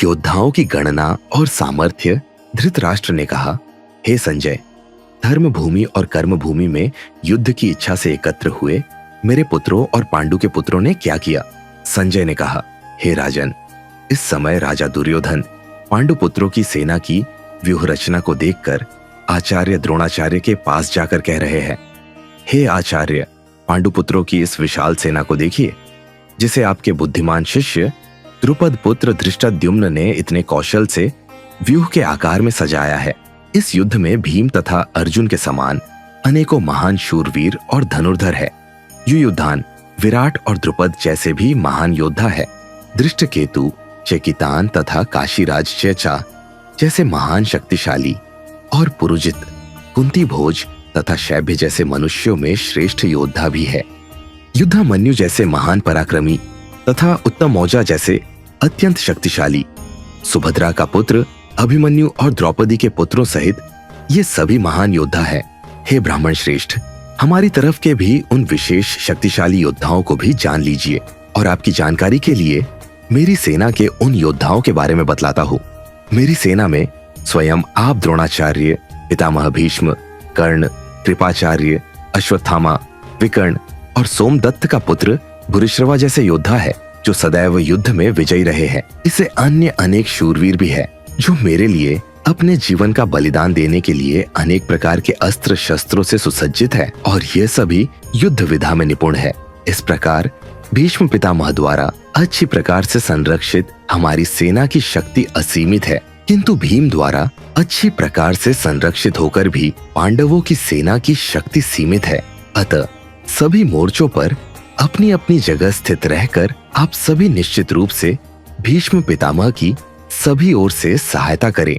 योद्धाओं की गणना और सामर्थ्य धृतराष्ट्र ने कहा, हे संजय, धर्म भूमि और कर्म भूमि में युद्ध की इच्छा से एकत्र हुए मेरे पुत्रों और पांडु के पुत्रों ने क्या किया? संजय ने कहा, हे राजन, इस समय राजा दुर्योधन पांडु पुत्रों की सेना की व्यूह रचना को देखकर आचार्य द्रोणाचार्य के पास जाकर कह रहे हैं, हे आचार्य, पांडु पुत्रों की इस विशाल सेना को देखिए, जिसे आपके बुद्धिमान शिष्य द्रुपद पुत्र धृष्टद्युम्न ने इतने कौशल से व्यूह के आकार में सजाया है। इस युद्ध में भीम तथा अर्जुन के समान अनेकों महान शूरवीर और धनुर्धर है। युयुधान, विराट और द्रुपद जैसे भी महान योद्धा है। दृष्टकेतु, चेकितान तथा काशीराज चेचा जैसे महान शक्तिशाली और पुरुजित, कुंती भोज तथा शैभ्य जैसे मनुष्यों में श्रेष्ठ योद्धा भी है। युद्धामन्यु जैसे महान पराक्रमी तथा उत्तम मौजा जैसे अत्यंत शक्तिशाली, सुभद्रा का पुत्र अभिमन्यु और द्रौपदी के पुत्रों सहित ये सभी महान योद्धा है। हे ब्राह्मण श्रेष्ठ, हमारी तरफ के भी उन विशेष शक्तिशाली योद्धाओं को भी जान लीजिए और आपकी जानकारी के लिए मेरी सेना के उन योद्धाओं के बारे में बतलाता हूँ। मेरी सेना में स्वयं आप द्रोणाचार्य, पितामह भीष्म, कर्ण, कृपाचार्य, अश्वत्थामा, विकर्ण और सोमदत्त का पुत्र भूरिश्रवा जैसे योद्धा है, जो सदैव युद्ध में विजयी रहे हैं। इससे अन्य अनेक शूरवीर भी है, जो मेरे लिए अपने जीवन का बलिदान देने के लिए अनेक प्रकार के अस्त्र शस्त्रों से सुसज्जित है और ये सभी युद्ध विधा में निपुण है। इस प्रकार भीष्म पितामह द्वारा अच्छी प्रकार से संरक्षित हमारी सेना की शक्ति असीमित है, किंतु भीम द्वारा अच्छी प्रकार से संरक्षित होकर भी पांडवों की सेना की शक्ति सीमित है। अतः सभी मोर्चों पर अपनी अपनी जगह स्थित रहकर आप सभी निश्चित रूप से भीष्म पितामह की सभी ओर से सहायता करें।